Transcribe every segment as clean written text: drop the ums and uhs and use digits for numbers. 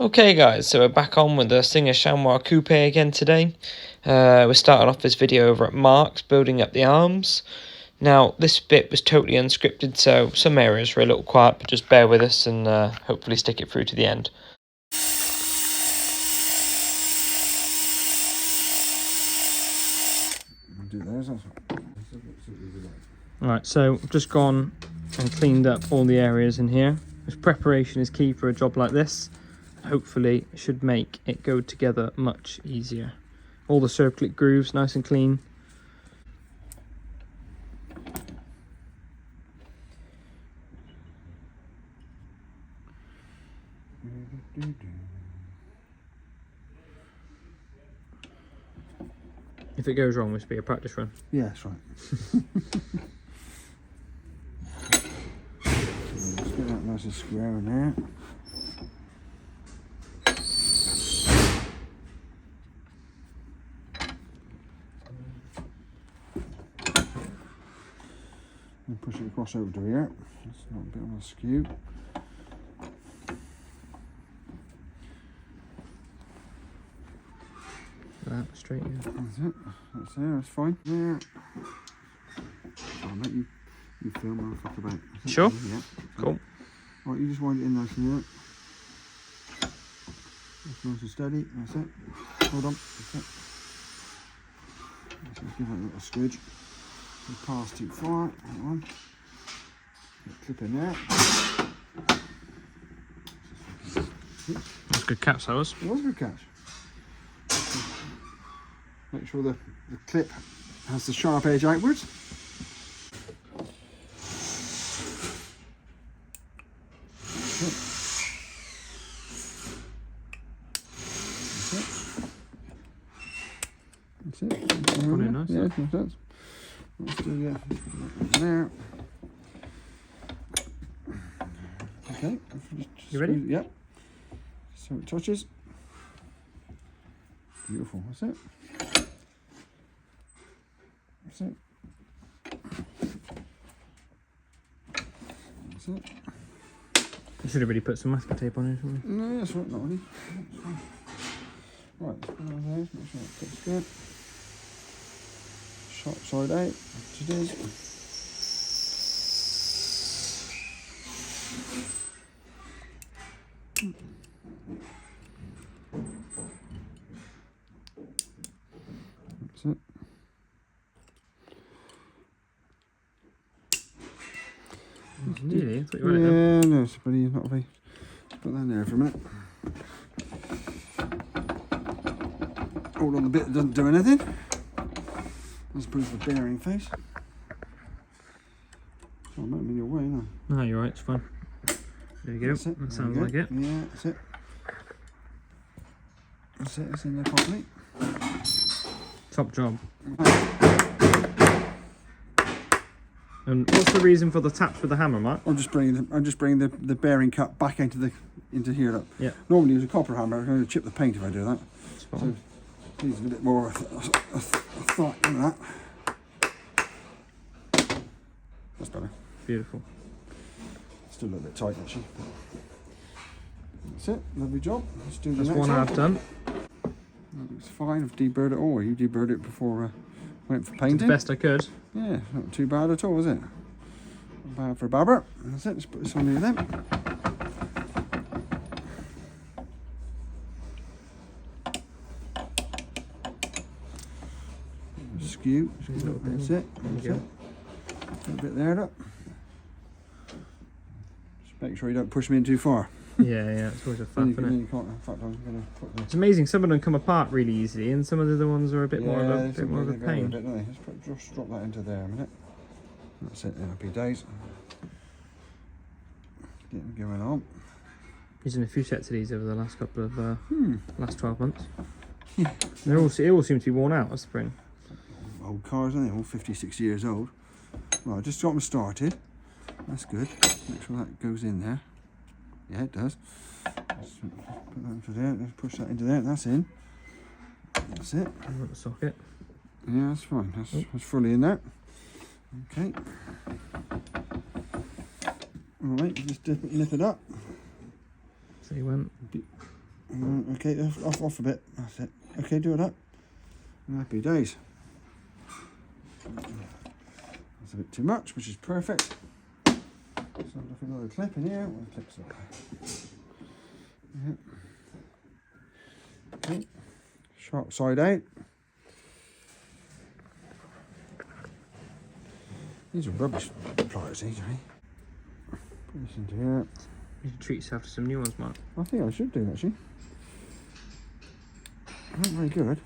Okay guys, so we're back on with the Singer Chamois Coupe again today. We're starting off this video over at Mark's, building up the arms. Now, this bit was totally unscripted, so some areas were a little quiet, but just bear with us and hopefully stick it through to the end. Alright, so I've just gone and cleaned up all the areas in here. This preparation is key for a job like this. Hopefully it should make it go together much easier. All the circlip grooves nice and clean. If it goes wrong, this will be a practice run. Yeah, that's right. Let's get that nice and square in there. And push it across over to here. It's not a bit on a skew. That straight in. That's it. That's there. That's fine. There. I'll let you film. I'll fuck about. Sure. Yeah. Cool. Right, you just wind it in nice and there. That's nice and steady. That's it. Hold on. That's it. Let's give that a little squidge. Don't pass too far. That one. Clip in there. That's good catch, that was. It was a good catch. Make sure the clip has the sharp edge outwards. That's it. That's it. Pretty nice. Yeah, that's it. Let's do there. Okay. You ready? Yep. So it touches. Beautiful. That's it. That's it. That's it. You should have really put some masking tape on it, shouldn't we? No, that's right, not really. That's fine. Right, let's put it on there, make sure it fits good. Sharp side out, which it is. That's it. Really? I thought you were right Yeah, no, it's pretty, not very. Put that in there for a minute. Hold on the bit that doesn't do anything. Let's put the bearing face. Oh, I'm in your way, no? No, you're right, it's fine. There you go. That's it. That There sounds we like go. it. Yeah, that's it. That's it, it's in there properly. Top job. And what's the reason for the taps with the hammer, Mark? I'm just bringing the bearing cut back into here. Look. Yeah. Normally use a copper hammer. I'm going to chip the paint if I do that. Spot So on. it needs a bit more of a thought than that. That's better. Beautiful. Still a little bit tight actually. That's it. Lovely job. Let's do the That's next one half done. That looks fine. I've deburred it all. You deburred it before went for Did painting. the best I could. Yeah, not too bad at all, is it? Not bad for a babber. That's it. Let's put this on here then. Skew. That's it. That's it. A little bit there, look. Just make sure you don't push me in too far. Yeah, it's always a Then you faff, isn't it? can't. In fact, I'm going to put the. It's amazing. Some of them come apart really easily, and some of the other ones are a bit more of a they pain. go a bit, don't they? Just drop that into there a minute. That's it. Happy days. Getting going on. Using a few sets of these over the last couple of last 12 months. They all seem to be worn out. That's the spring. Old cars, aren't they? All 50, 60 years old. Right, just got them started. That's good. Make sure that goes in there. Yeah, it does. Let's put that into there. Let's push that into there. That's in. That's it. I've got the socket. Yeah, that's fine. That's fully in there. Okay. All right, just nip it up. So you went. Okay, off a bit. That's it. Okay, do it up. Happy days. That's a bit too much, which is perfect. So I'll look another clip in here. What clips are there? Yep. Okay. Sharp side out. These are rubbish pliers, these, are they? Put this into here. You should treat yourself to some new ones, Mark. I think I should do, actually. Not very good.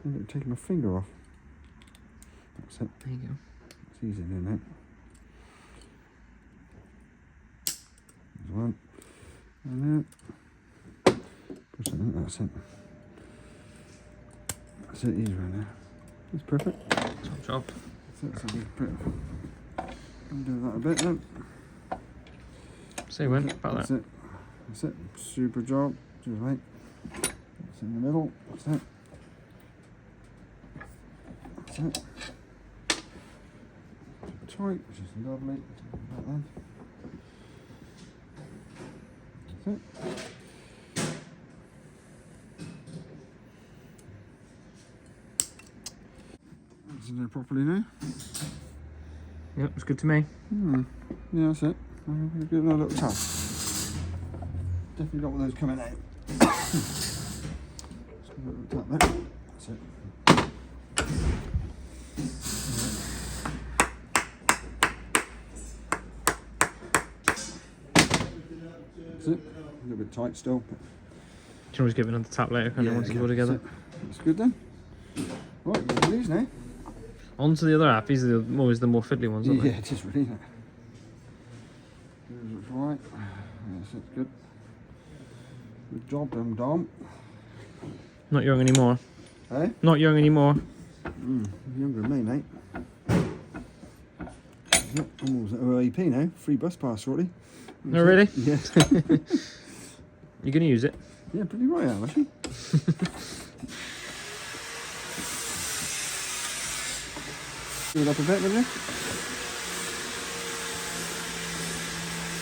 I'm taking my finger off. That's it. There you go. It's easy doing that. There's one. And then push it in. That's it. That's it. Easy right now. That's perfect. Top job. That's it. So I'll do that a bit then. Say when about That's that. it. That's it. Super job. Just right. That's in the middle. That's it. That's it. Tight, which is lovely. Like that. That's it. That's in there properly now. Yep, it's good to me. Yeah, that's it. I'm going to give it a little tap. Definitely got one of those coming out. Just give it a little tap there. That's it. That's it. A little bit tight still. But You can always give it another tap later, kind of once it's all together. That's good then. Right, we'll do these now. On to the other app. These are always the more fiddly ones, aren't Yeah, they? it is really. Looks right. Yes, that's good. Good job, Dom. Not young anymore. Hey? Not young anymore. Younger than me, mate. Yep, I'm almost at OAP now. Free bus pass shortly. Oh, really? Yeah. You're going to use it? Yeah, pretty right, I am actually. Do it up a bit, will you?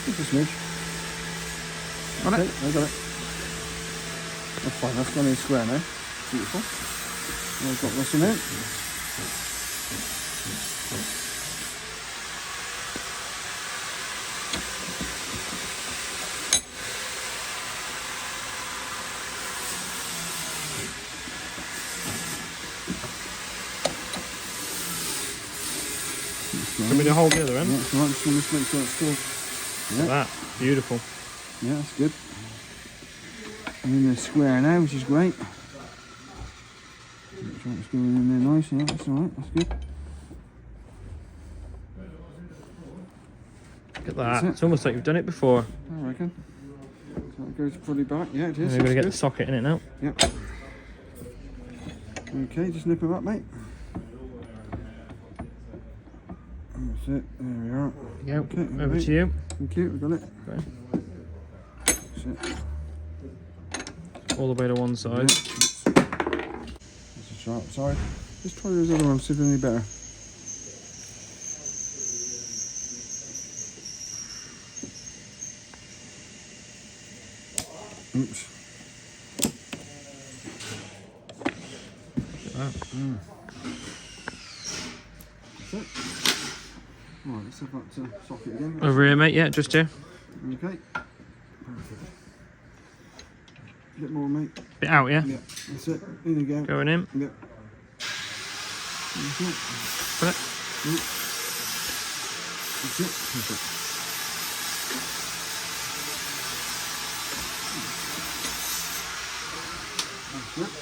Just a smidge. Got Okay, it? I got it. That's fine, that's gone in square now. Beautiful. I've got this in there. Do you want me to hold the other end? Yeah, that's right, just want to make sure it's still. Look at that. Beautiful. Yeah, that's good. I'm in the square now, which is great. Make sure it's going in there nice, yeah, that's alright, that's good. Look at that. it. It's almost like you've done it before. I reckon. So it goes fully back, yeah it is. We're going to get the That's socket in it now. good. Yep. Okay, just nip them up, mate. That's it, there we are. There you Okay, go. Over mate. to you. Thank you, we got it. Okay. That's it. All the way to one side. That's a sharp side. Just try those other ones, see if they're any better. Oops. Look at that. That's it. Right, let's have that socket again. Over here, mate. Yeah, just here. Okay. Perfect. A bit more, mate. Bit out, yeah? Yeah, that's it. In you go. Going in. Yep. That's it. Put it. That's it. Perfect. That's it.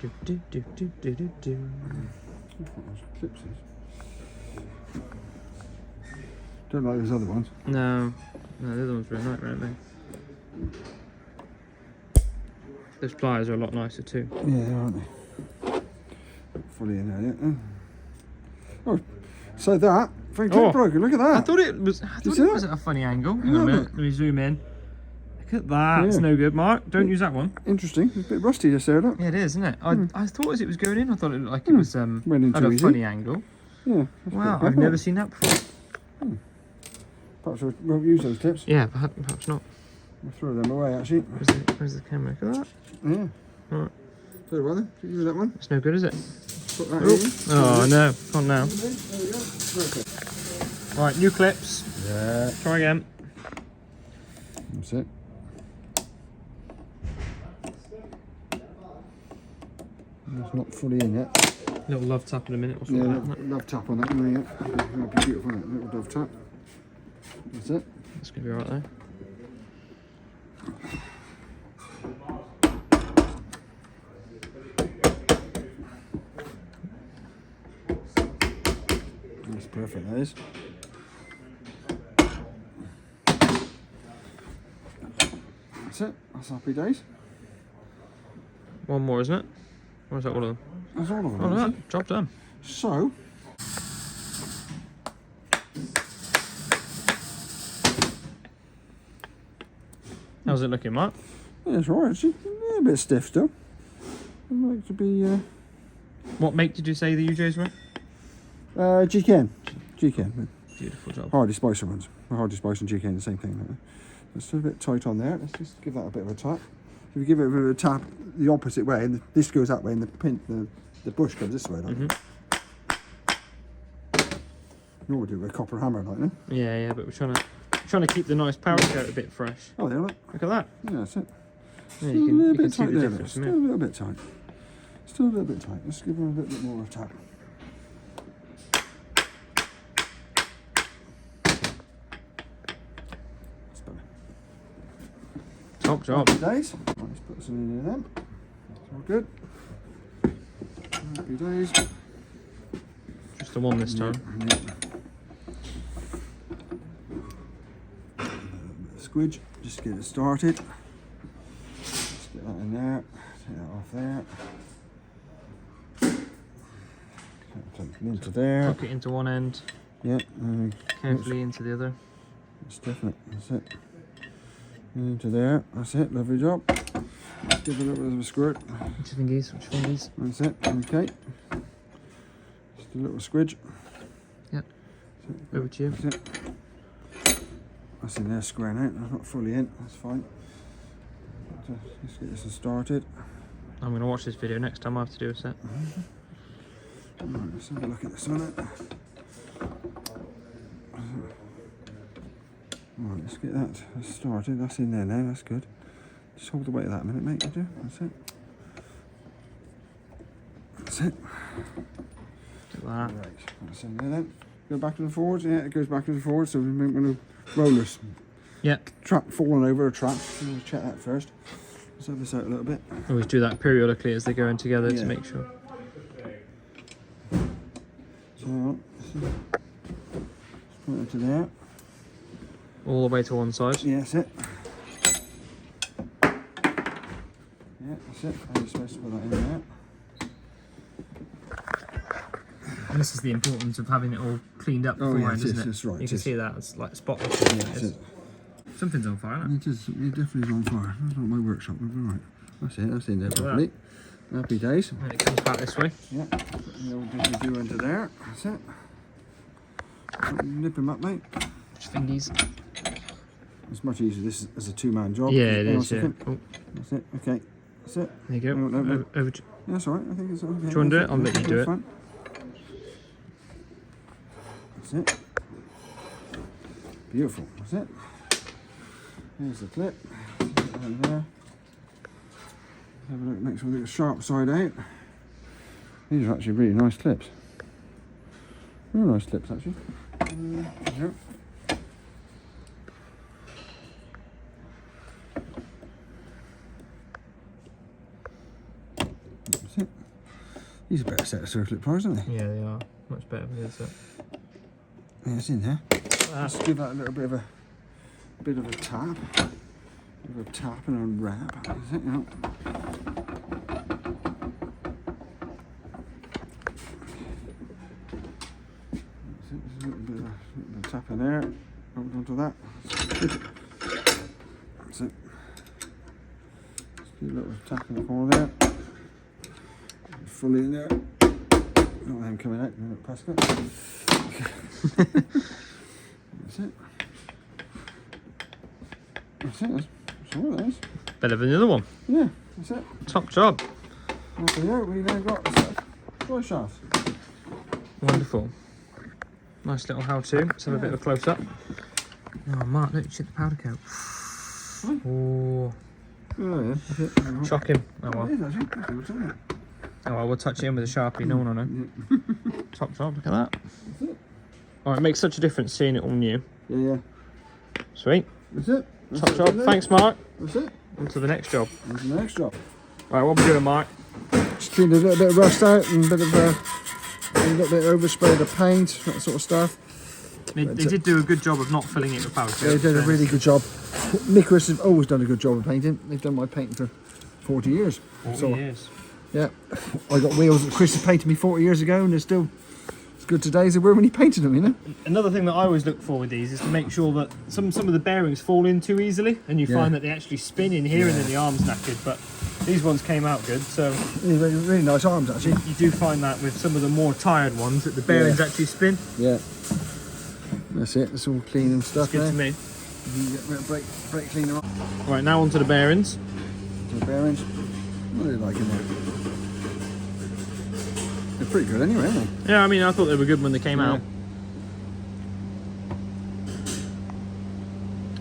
Do, do, do, do, do, do. Those clips is. Don't like those other ones. No. No, the other ones were a nightmare, aren't they? Those pliers are a lot nicer too. Yeah, they are, aren't they? Fully in there, yeah. Oh, so that, very clip broken, look at that. I thought it was at a funny angle. Hang on a minute, let me zoom in. Look at that, it's no good, Mark. Don't use that one. Interesting, it's a bit rusty just there, look. Yeah, it is, isn't it? I thought as it was going in, I thought it looked like it was Went in at too a easy. funny angle. Yeah. Wow, I've never seen that before. Perhaps we won't use those clips. Yeah, perhaps not. We'll throw them away actually. Where's the camera? Look at that. Yeah. Alright. Very well then. Use that one. It's no good, is it? Put that in. Oh no, not now. There we go. Perfect. Right, new clips. Yeah. Try again. That's it. It's not fully in yet. Little love tap in a minute or Yeah, something like that. love tap on that. That'll be beautiful, isn't it? Little dove tap. That's it. That's going to be alright there. That's perfect, that is. That's it. That's happy days. One more, isn't it? Or is that all of them? That's all of them. Oh, look isn't at that. Job done. it? So, How's it looking, Mark? yeah, it's alright actually. Yeah, a bit stiff still. I'd like to be What make did you say the UJs were? GKN. GKN. Beautiful job. Hardy Spicer ones. Hardy Spicer and GKN, the same thing. Right? It's still a bit tight on there. Let's just give that a bit of a tap. If you give it a bit of a tap the opposite way, and this goes that way, and the bush goes this way. Like Normally do it with a copper hammer, like that. Yeah, but we're trying to keep the nice paracoat a bit fresh. Oh, there, look. Look at that. Yeah, that's it. Yeah, Still you a can little bit see tight the there. difference. Still a little bit tight. Still a little bit tight. Let's give her a little bit more of a tap. That's better. Top job. Happy days. Right, let's put some in here then. It's all good. Happy days. Just the one this time. Yeah. Squidge, just to get it started. Let's get that in there. Take that off there. Take it into there. Tuck it into one end, Yeah. carefully into the other. That's definite. That's it. Into there. That's it. Lovely job. Let's give it a little bit of a squirt. Which fingies? Which fingies? That's it. Okay. Just a little squidge. Yep. Over to you. That's it. That's in there squaring out. That's not fully in. That's fine. Let's get this started. I'm going to watch this video next time I have to do a set. Right, let's have a look at this on it. Right, let's get that started. That's in there now. That's good. Just hold the weight of that a minute, mate. Would you? That's it. That's it. Like that. Right, that's in there then. Go back and forwards. Yeah, it goes back and forwards. So we make one of rollers. Yeah. Trap falling over a trap. We'll check that first. Let's have this out a little bit. Always do that periodically as they go in together Yeah. to make sure. So, let's put it to there. All the way to one side. Yeah, that's it. Yeah, that's it. I'm supposed to put that in there. And this is the importance of having it all cleaned up beforehand, yes, isn't it? that's right, You can yes. see that, it's like spotless. Yeah, that's it. Something's on fire, isn't It is. It definitely is on fire. That's not my workshop. We'll be right. That's it. That's in there properly. Happy days. it? And it comes back this way. Yeah. Put the old didgeridoo into there. That's it. Nip him up, mate. Which fingies? It's much easier this as a two-man job. Yeah, it Hang on a is, yeah. second. Oh, That's it. Okay. That's it. there you go. No. Over to... Yeah, that's all right. I think it's okay. Do you want to do it? I'll let you do it. Fine. That's it. Beautiful. That's it. Here's the clip. Over there. Have a look. Make sure we get the sharp side out. These are actually really nice clips. Real nice clips, actually. Here. That's it. These are a better set of circlip pliers, aren't they? Yeah, they are. Much better with this. Yeah, it's in there. Let's give that a little bit of a tap. Bit of a tap and a wrap. That's it, you know. That's it. There's a little bit of a tap in there. Hold on to that. That's it. Just do a little tap in the corner there. Fully in there. Not them coming out. Press it. That's it. That's it. That's all that is. Better than the other one. Yeah, that's it. Top job. Okay, yeah, we now got a set of dry shafts. Wonderful. Nice little how-to. Let's have a bit of a close-up. Oh, Mark, look, you check the powder coat. Oh, Oh, yeah, that's it. shocking. Oh, It well. is actually. That's good, isn't it? Oh, well, we'll touch it in with a Sharpie. No one will know. Yeah. Top job, look at that. That's it. Oh, it makes such a difference seeing it all new. Yeah, yeah. Sweet. That's it. That's Top it, job. isn't it? Thanks, Mark. That's it. On to the next job. That's the next job. Right, what are we doing, Mark? Just cleaned a little bit of rust out and a little bit overspray the paint, that sort of stuff. They did do a good job of not filling it with powder coat. They did a really good job. Nicholas has always done a good job of painting. They've done my painting for 40 years. 40 years. Yeah, I got wheels that Chris painted me 40 years ago, and they're still as good today as they were when he painted them. You know. Another thing that I always look for with these is to make sure that some of the bearings fall in too easily, and you find that they actually spin in here and then the arm's knackered. But these ones came out good, so Yeah, really nice arms actually. you do find that with some of the more tired ones that the bearings actually spin. Yeah. That's it. It's all clean and stuff. Good there. to me. You get rid of brake cleaner off. Right, now onto the bearings. The bearings. What are they like in there? They're pretty good anyway, aren't they? Yeah, I mean, I thought they were good when they came out.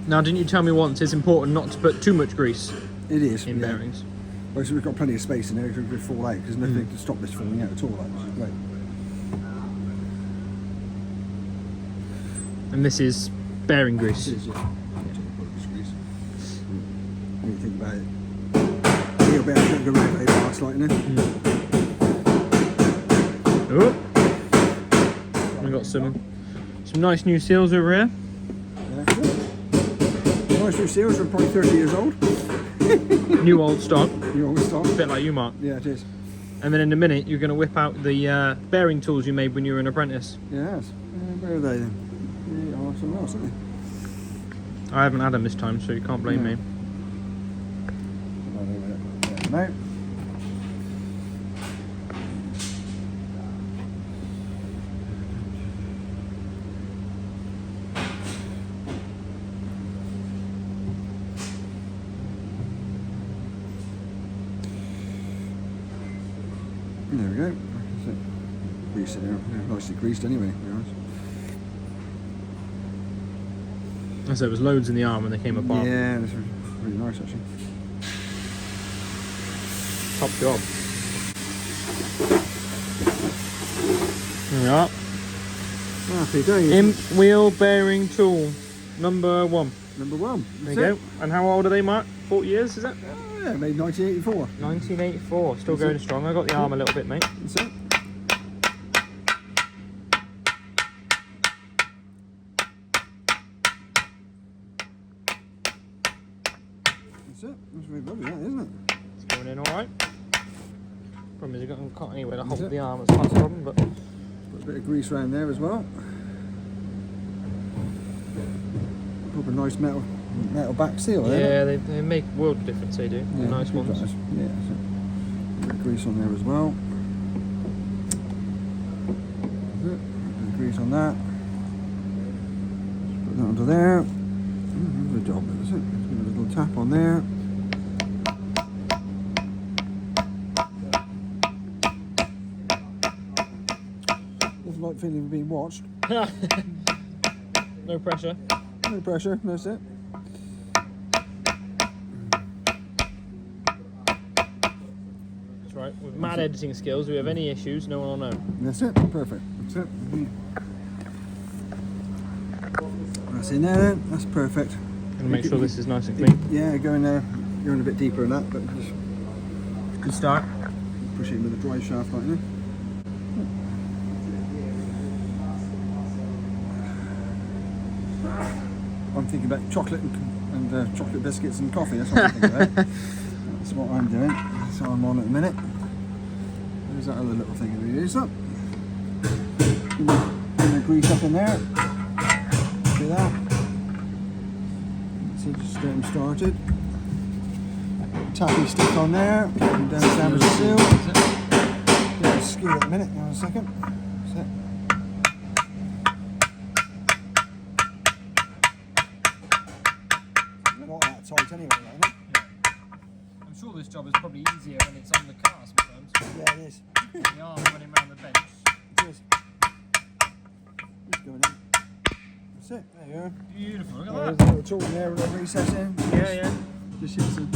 Now, didn't you tell me once it's important not to put too much grease It is. in bearings? Well, so we've got plenty of space in there, it could fall out because nothing to stop this falling out at all. Which is great. And this is bearing grease. It is, yeah. When you think about it, you'll be able to go really very fast like this. Oh, we got some nice new seals over here. Nice new seals are probably 30 years old. New old stock. You always start. A bit like you, Mark. Yeah, it is. And then in a minute, you're going to whip out the bearing tools you made when you were an apprentice. Yes. Where are they then? They are somewhere else, aren't they? I haven't had them this time, so you can't blame me. No. There we go. Grease it there. Nicely greased anyway, to be honest. And so there was loads in the arm when they came apart. Yeah, this was really nice actually. Top job. There we are. Happy days. Imp wheel bearing tool, number 1. Number 1. There you go. And how old are they, Mark? 40 years, is it? Yeah, made 1984. 1984. Still going strong. I got the arm a little bit, mate. That's it. That's it. That's very lovely, that, isn't it? It's going in all right. Problem is, you've got anywhere to hold That's it. the arm. That's part of the problem, but Put a bit of grease around there as well. Proper nice metal back seal there. yeah, they make a world of difference. They do. Yeah, Nice good ones. guys. Yeah, that's it. A bit of grease on there as well. That's it. A bit of grease on that. Just put that onto there. Good job, that's it. Just give it a little tap on there. Doesn't like feeling being watched. No pressure. No pressure, that's it. That's right. With mad editing skills, if we have any issues, no one will know. That's it, perfect. That's it. That's in there then, that's perfect. Gonna make sure this is nice and clean. Yeah, go in there, going a bit deeper in that, but just Good start. push it in with a dry shaft like that. I'm thinking about chocolate and chocolate biscuits and coffee, that's what I'm thinking about. That's what I'm doing, that's what I'm on at the minute. There's that other little thing that we use up. Put the grease up in there. Do that. So just get them started. Tappy stick on there. And down the damage seal. Get bit skew at the minute. Hang on a second. That's it. Not that tight anyway, isn't it? I'm sure this job is probably easier when it's on the car sometimes. Yeah, it is. The arm running around the bench. It is. It's going in. That's it. There you go. Beautiful. Look There's at a that. little tool in there with a recess in. Yeah. Just hit some.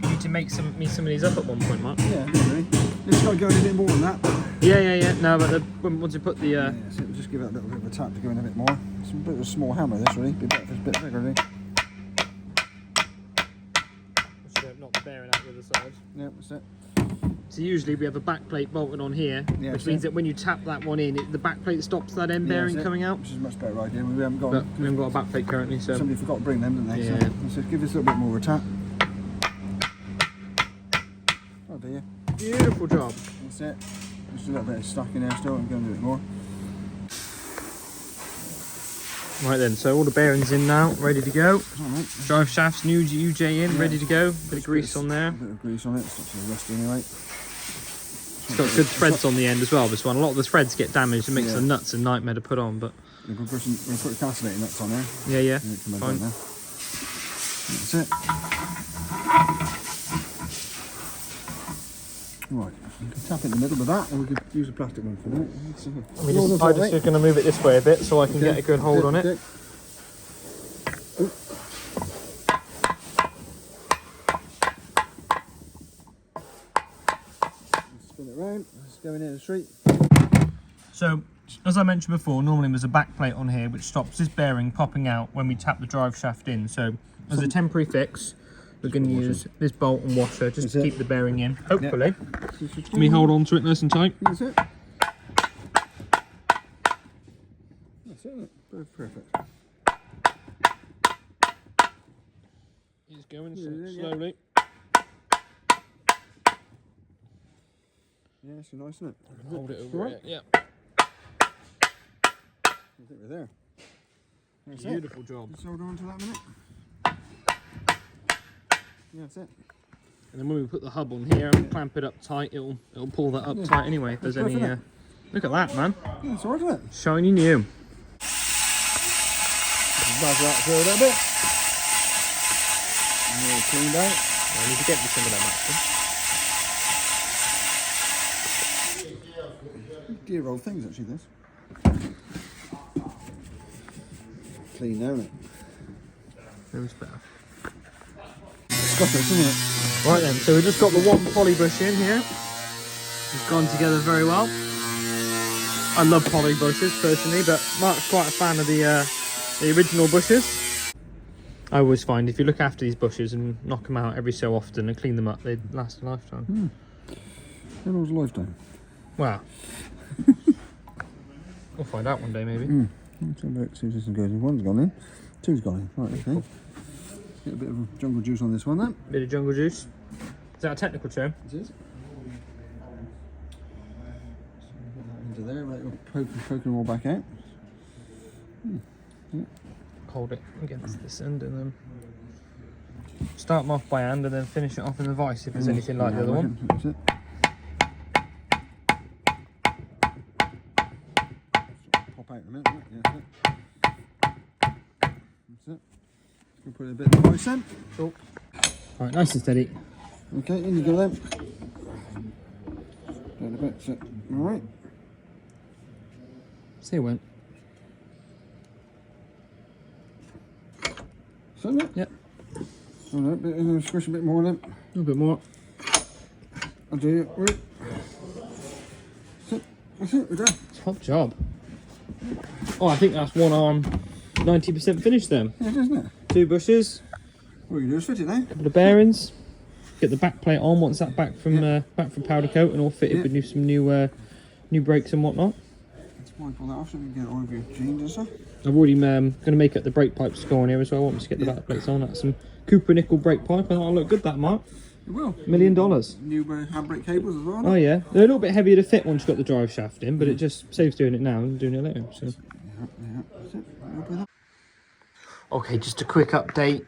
You need to make some of these up at one point, Mark. Yeah, really. It's got to go in a bit more than that. Yeah. No, but once you put the Yeah, so we'll just give it a little bit of a tap to go in a bit more. It's a bit of a small hammer, this really. Be better if it's a bit bigger, really. knock the bearing out the other side. Yeah, that's it. So usually we have a back plate bolted on here, Yeah, which means that when you tap that one in, the back plate stops that end bearing coming out. Which is a much better idea. We haven't got. But we haven't got a back plate currently, so somebody forgot to bring them, didn't they? Yeah. So give this a little bit more of a tap. Oh dear. Beautiful job. That's it. Just a little bit of stuck in there still. I'm going to do a bit more. Right then, so all the bearings in now, ready to go. Alright. Drive shafts, new UJ in, ready to go. Bit of grease on there. A bit of grease on it. It's not so rusty anyway. It's got good threads on the end as well, this one. A lot of the threads get damaged and makes the nuts a nightmare to put on, but... We're going to put castellating nuts on there. Yeah. Fine. That's it. Right, we can tap it in the middle with that, or we could use a plastic one for that. I'm just going to move it this way a bit so I can get a good hold on it. Spin it round, it's going in the street. So, as I mentioned before, normally there's a back plate on here which stops this bearing popping out when we tap the drive shaft in. So, as a temporary fix, we're going to use this bolt and washer just to keep the bearing in, hopefully. Let me hold on to it nice and tight. That's it. That's it. Perfect. It's going slowly. Yeah, it's nice, isn't it? Hold it over it, yeah. I think we're there. That's Beautiful job. Just hold on to that a minute. Yeah, that's it. And then when we put the hub on here and clamp it up tight, it'll pull that up tight anyway. If there's any, look at that, man. Yeah, it's alright, isn't it? Shiny new. Buzz that through a little bit. And all cleaned out. I need to get me some of them actually. Dear old things, actually, this. Clean now, isn't it? Feels better. Scottish, isn't it? Right then, so we've just got the one poly bush in here. It's gone together very well. I love poly bushes personally, but Mark's quite a fan of the original bushes. I always find if you look after these bushes and knock them out every so often and clean them up, they last a lifetime. How long's a lifetime? Wow. We'll find out one day maybe. Let's have a look, see if this one goes in. One's gone in. Two's gone in. Right, okay. Let's get a bit of jungle juice on this one then. Bit of jungle juice. Is that a technical term? It is. Into there, right, we'll poke them all back out. Hold it against this end and then start them off by hand and then finish it off in the vise if there's anything like the other one. That's it. Pop out in a minute. Yeah, that's it. That's it. We'll put a bit of the vise in. Cool. Alright, nice and steady. Okay, in you go then. Down a bit, that's it. Alright. See it went. So that? Yep. Alright, squish a bit more then. A little bit more. I'll do it. Right. That's it, we're done. Top job. Oh, I think that's one arm 90% finished then. Yeah, isn't it? 2 bushes, What we can do is fit it now. couple of bearings, get the back plate on once that back from powder coat and all fitted with some new brakes and whatnot. Let's pull that off so we can get it all over your jeans and stuff. I've already going to make up the brake pipes to go on here as well. I want me to get the back plates on. That's some Cooper nickel brake pipe. I think that'll look good, that, Mark. It will. $1 million. New handbrake cables as well. Oh yeah, they're a little bit heavier to fit once you've got the drive shaft in, but it just saves doing it now and doing it later. So. Yeah, that's it. Happy with that. Okay, just a quick update.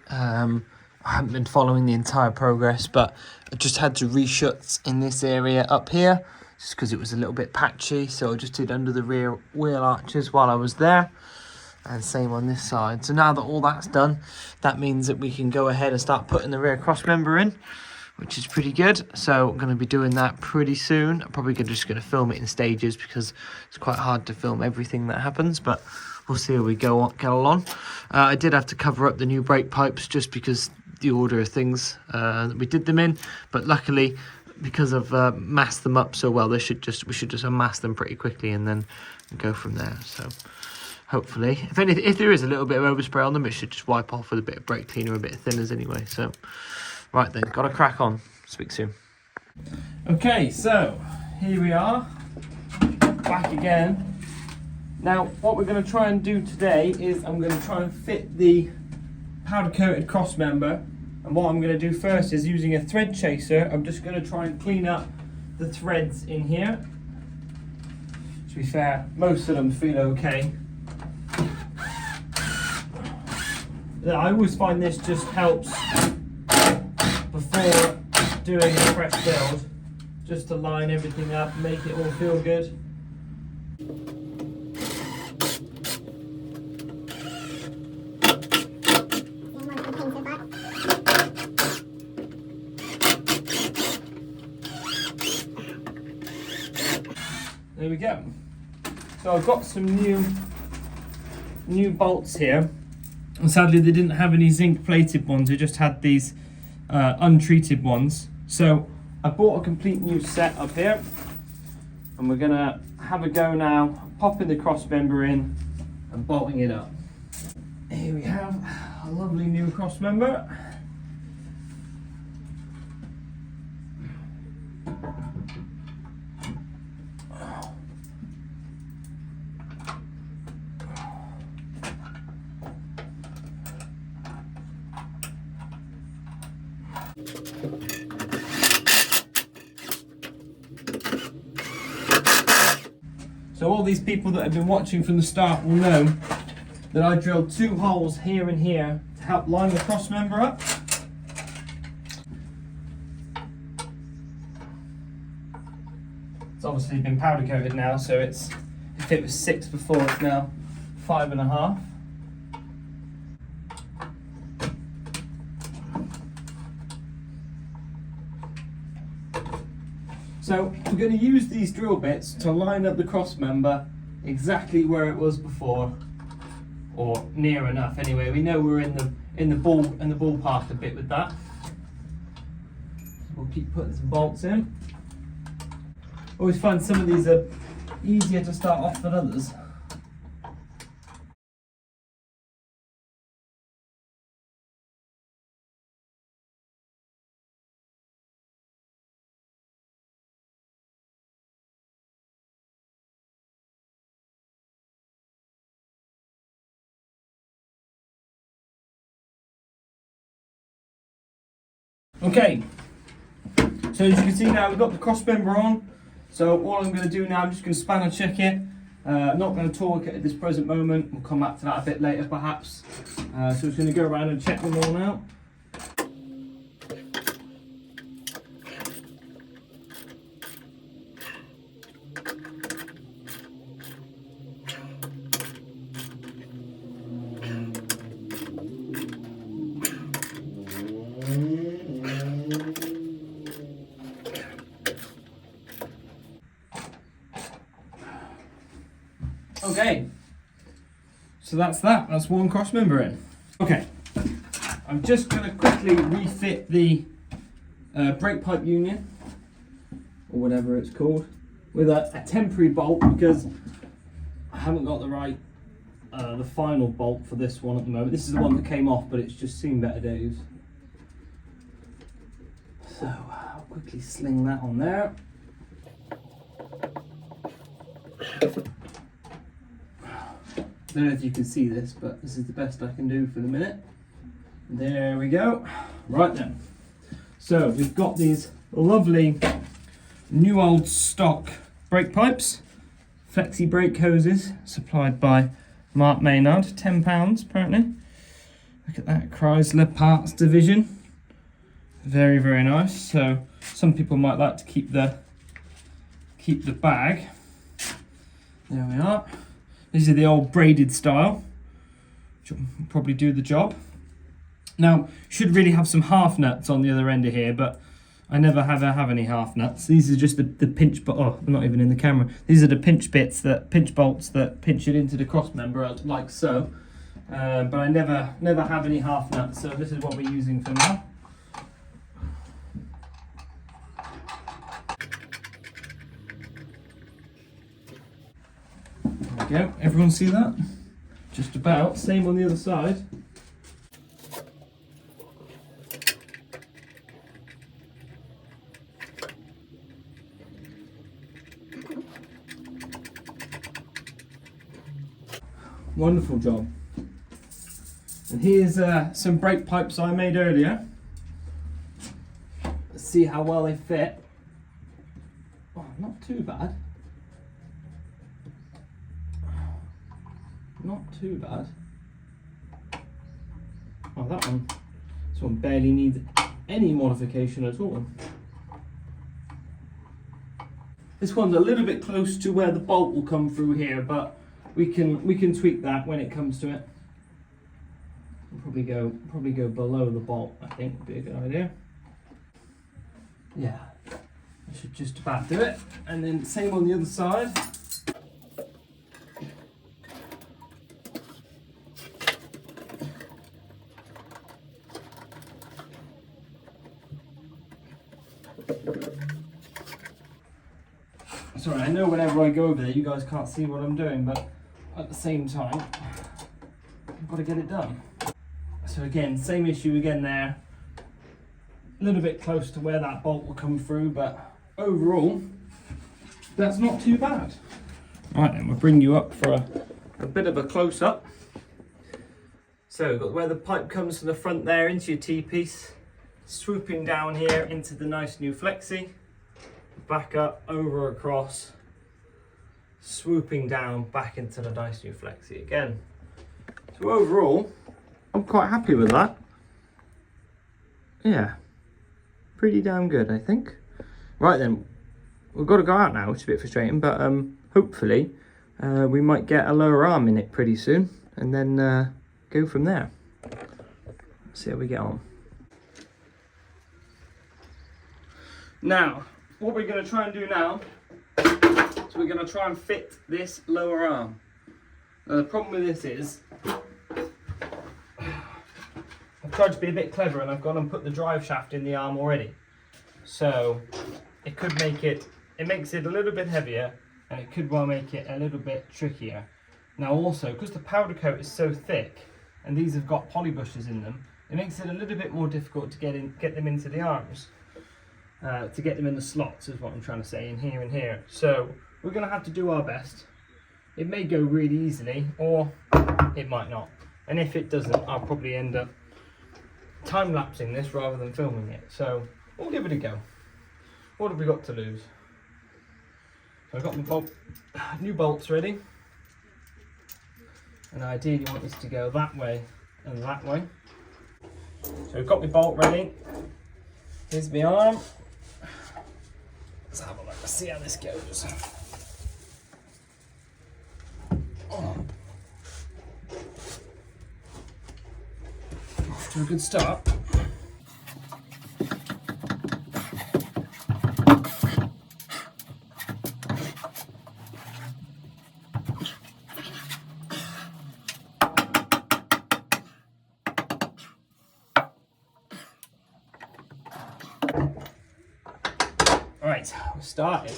I haven't been following the entire progress, but I just had to reshuts in this area up here. just because it was a little bit patchy. So I just did under the rear wheel arches while I was there. And same on this side. So now that all that's done, that means that we can go ahead and start putting the rear crossmember in, which is pretty good. So I'm going to be doing that pretty soon. I'm probably just going to film it in stages because it's quite hard to film everything that happens, but we'll see how we get along. I did have to cover up the new brake pipes just because the order of things that we did them in, but luckily because I've masked them up so well, we should just unmask them pretty quickly and then go from there. So hopefully, if there is a little bit of overspray on them, it should just wipe off with a bit of brake cleaner, a bit of thinners anyway. So right then, gotta crack on. Speak soon. Okay, so here we are, back again. Now, what we're going to try and do today is I'm going to try and fit the powder coated crossmember. And what I'm going to do first is using a thread chaser, I'm just going to try and clean up the threads in here. To be fair, most of them feel okay. I always find this just helps before doing a fresh build, just to line everything up, make it all feel good. There we go. So I've got some new bolts here. And sadly they didn't have any zinc plated ones, they just had these untreated ones. So I bought a complete new set up here. And we're gonna have a go now, popping the crossmember in and bolting it up. Here we have a lovely new crossmember. So all these people that have been watching from the start will know that I drilled 2 holes here and here to help line the crossmember up. It's obviously been powder coated now, so it's, if it was 6 before, it's now 5.5. So we're going to use these drill bits to line up the crossmember exactly where it was before, or near enough. Anyway, we know we're in the ballpark a bit with that. We'll keep putting some bolts in. Always find some of these are easier to start off than others. Okay, so as you can see now we've got the crossmember on, so all I'm going to do now, I'm just going to spanner check it. I'm not going to torque it at this present moment, we'll come back to that a bit later perhaps. So I'm just going to go around and check them all now. Okay, so that's one crossmember in. Okay, I'm just going to quickly refit the brake pipe union, or whatever it's called, with a temporary bolt because I haven't got the right, the final bolt for this one at the moment. This is the one that came off, but it's just seen better days. So I'll quickly sling that on there. I don't know if you can see this, but this is the best I can do for the minute. There we go. Right then. So we've got these lovely new old stock brake pipes, flexi brake hoses supplied by Mark Maynard, £10 apparently. Look at that, Chrysler Parts Division. Very, very nice. So some people might like to keep keep the bag. There we are. These are the old braided style, which will probably do the job. Now, should really have some half nuts on the other end of here, but I never have any half nuts. These are just the pinch, oh, they're not even in the camera. These are the pinch bolts that pinch it into the crossmember, like so. But I never have any half nuts, so this is what we're using for now. There we go. Everyone see that? Just about. Same on the other side. Wonderful job. And here's some brake pipes I made earlier. Let's see how well they fit. Oh, not too bad. Not too bad. Oh, this one barely needs any modification at all. This one's a little bit close to where the bolt will come through here, but we can tweak that when it comes to it. We'll probably go below the bolt, I think would be a good idea. Yeah, I should just about do it. And then same on the other side. Sorry, I know whenever I go over there you guys can't see what I'm doing, but at the same time I've got to get it done. So again, same issue again there. A little bit close to where that bolt will come through, but overall that's not too bad. Right then, we'll bring you up for a bit of a close-up. So we've got where the pipe comes from the front there into your T-piece, swooping down here into the nice new flexi, back up, over, across, swooping down back into the nice new flexi again. So overall, I'm quite happy with that. Yeah, pretty damn good, I think. Right then, we've got to go out now, which is a bit frustrating, but hopefully we might get a lower arm in it pretty soon, and then go from there. See how we get on. Now, what we're going to try and do now is we're going to try and fit this lower arm. Now the problem with this is I've tried to be a bit clever and I've gone and put the drive shaft in the arm already. So it could make it makes it a little bit heavier, and it could well make it a little bit trickier. Now also, because the powder coat is so thick and these have got poly bushes in them, it makes it a little bit more difficult to get them into the arms. To get them in the slots is what I'm trying to say, in here and here. So we're going to have to do our best. It may go really easily, or it might not. And if it doesn't, I'll probably end up time-lapsing this rather than filming it. So we'll give it a go. What have we got to lose? So I've got my new bolts ready. And I ideally want this to go that way and that way. So I've got my bolt ready. Here's my arm. Let's have a look, let's see how this goes. Oh. Off to a good start. Right, we're started.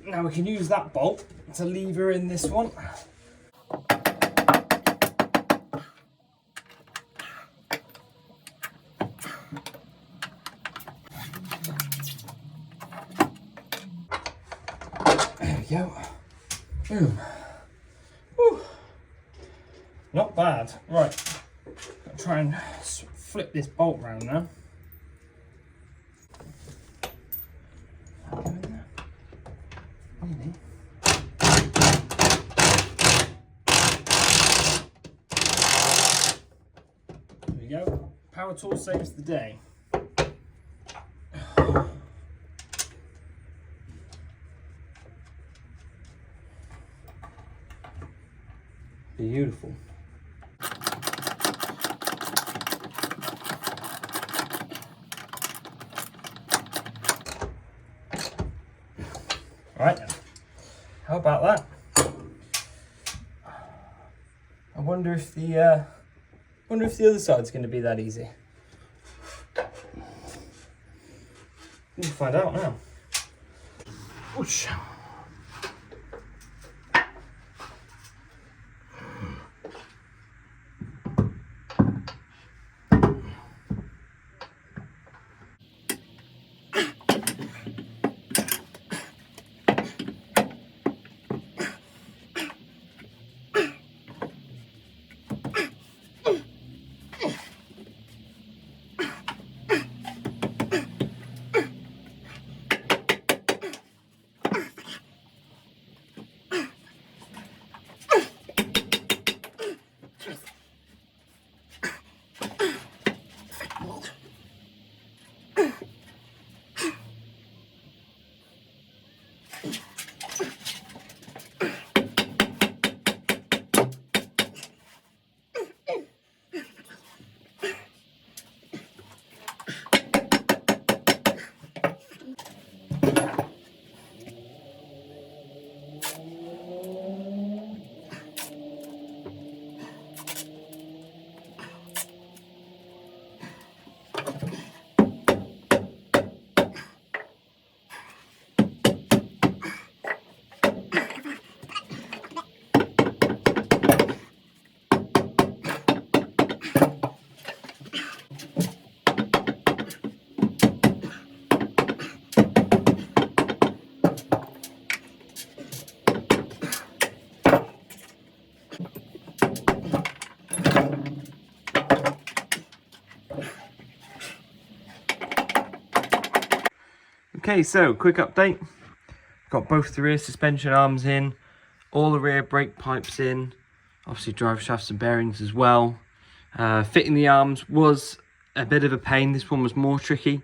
Now we can use that bolt to lever in this one. There we go. Boom. Whew. Not bad. Right, I'll try and flip this bolt round now. There we go. Power tool saves the day. Beautiful. Right, how about that? I wonder if the other side's going to be that easy. We'll find out now. Whoosh. Okay, so quick update. Got both the rear suspension arms in, all the rear brake pipes in, obviously drive shafts and bearings as well. Fitting the arms was a bit of a pain. This one was more tricky.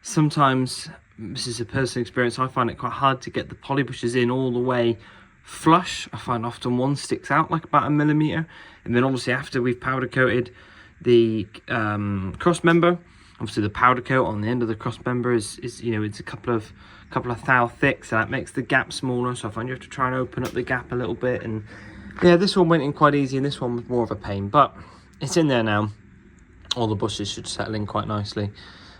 Sometimes, this is a personal experience, I find it quite hard to get the poly bushes in all the way flush. I find often one sticks out like about 1 millimeter, and then obviously after we've powder coated the cross member, obviously the powder coat on the end of the cross member is you know, it's a couple of thou thick, so that makes the gap smaller. So I find you have to try and open up the gap a little bit, and yeah, this one went in quite easy and this one was more of a pain, but it's in there now. All the bushes should settle in quite nicely.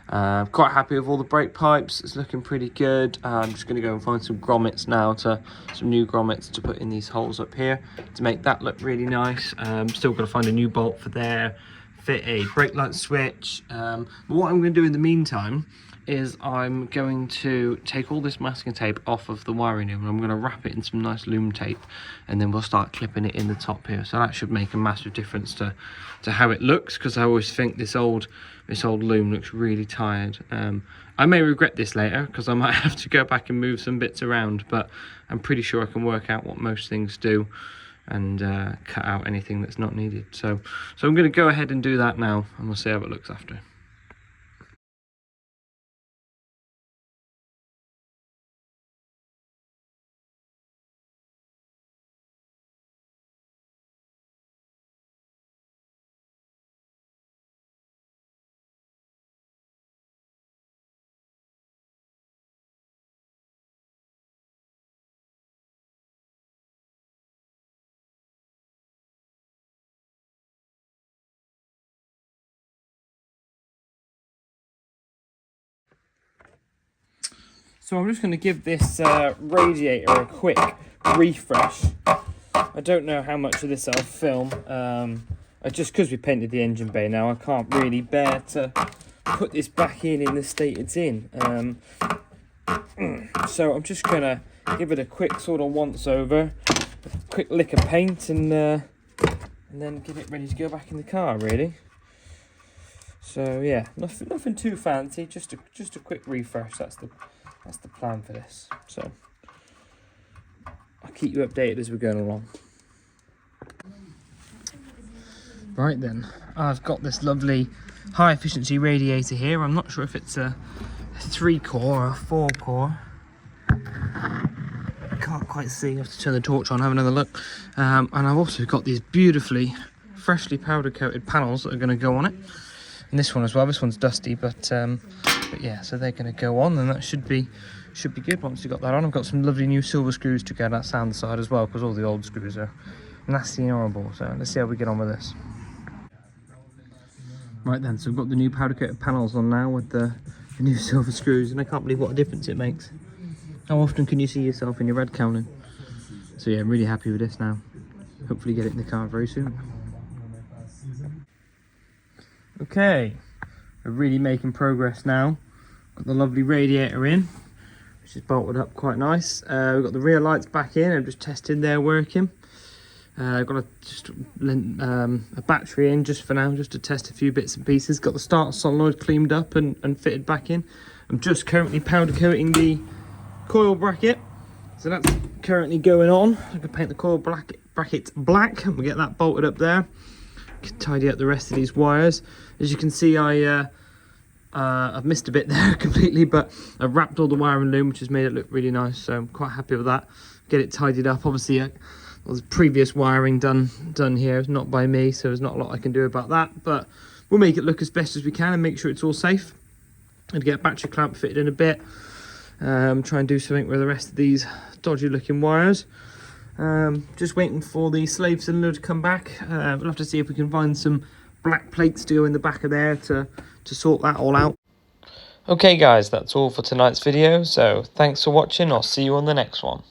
Quite happy with all the brake pipes. It's looking pretty good. I'm just going to go and find some grommets now, some new grommets to put in these holes up here to make that look really nice. Still got to find a new bolt for there, fit a brake light switch. But what I'm going to do in the meantime is I'm going to take all this masking tape off of the wiring here, and I'm going to wrap it in some nice loom tape, and then we'll start clipping it in the top here. So that should make a massive difference to how it looks, because I always think this old loom looks really tired. I may regret this later, because I might have to go back and move some bits around, but I'm pretty sure I can work out what most things do and cut out anything that's not needed. So I'm going to go ahead and do that now, and we'll see how it looks after. So I'm just going to give this radiator a quick refresh. I don't know how much of this I'll film. Just because we painted the engine bay now, I can't really bear to put this back in the state it's in. So I'm just going to give it a quick sort of once over, a quick lick of paint, and then get it ready to go back in the car, really. So yeah, nothing too fancy, just a quick refresh. That's the plan for this. So I'll keep you updated as we're going along. Right then, I've got this lovely high efficiency radiator here. I'm not sure if it's a 3-core or a 4-core. Can't quite see. I have to turn the torch on, have another look. And I've also got these beautifully, freshly powder coated panels that are going to go on it. And this one as well. This one's dusty, but yeah, so they're going to go on, and that should be good once you've got that on. I've got some lovely new silver screws to go that sound side as well, because all the old screws are nasty and horrible. So let's see how we get on with this. Right then, so we've got the new powder coated panels on now with the new silver screws, and I can't believe what a difference it makes. How often can you see yourself in your red counting? So yeah, I'm really happy with this now. Hopefully get it in the car very soon. Okay, we're really making progress now. Got the lovely radiator in, which is bolted up quite nice. We've got the rear lights back in. I'm just testing they're working. I've got a battery in just for now, just to test a few bits and pieces. Got the start solenoid cleaned up and fitted back in. I'm just currently powder coating the coil bracket, so that's currently going on. I can paint the coil bracket black, and we'll get that bolted up there. Can tidy up the rest of these wires. As you can see, I've missed a bit there completely, but I've wrapped all the wire in loom, which has made it look really nice, so I'm quite happy with that. Get it tidied up. Obviously, there's previous wiring done here. It's not by me, so there's not a lot I can do about that, but we'll make it look as best as we can and make sure it's all safe. And get a battery clamp fitted in a bit. Try and do something with the rest of these dodgy looking wires. Just waiting for the slave cylinder to come back. We'll have to see if we can find some black plates to go in the back of there to sort that all out. Okay guys, that's all for tonight's video, so thanks for watching. I'll see you on the next one.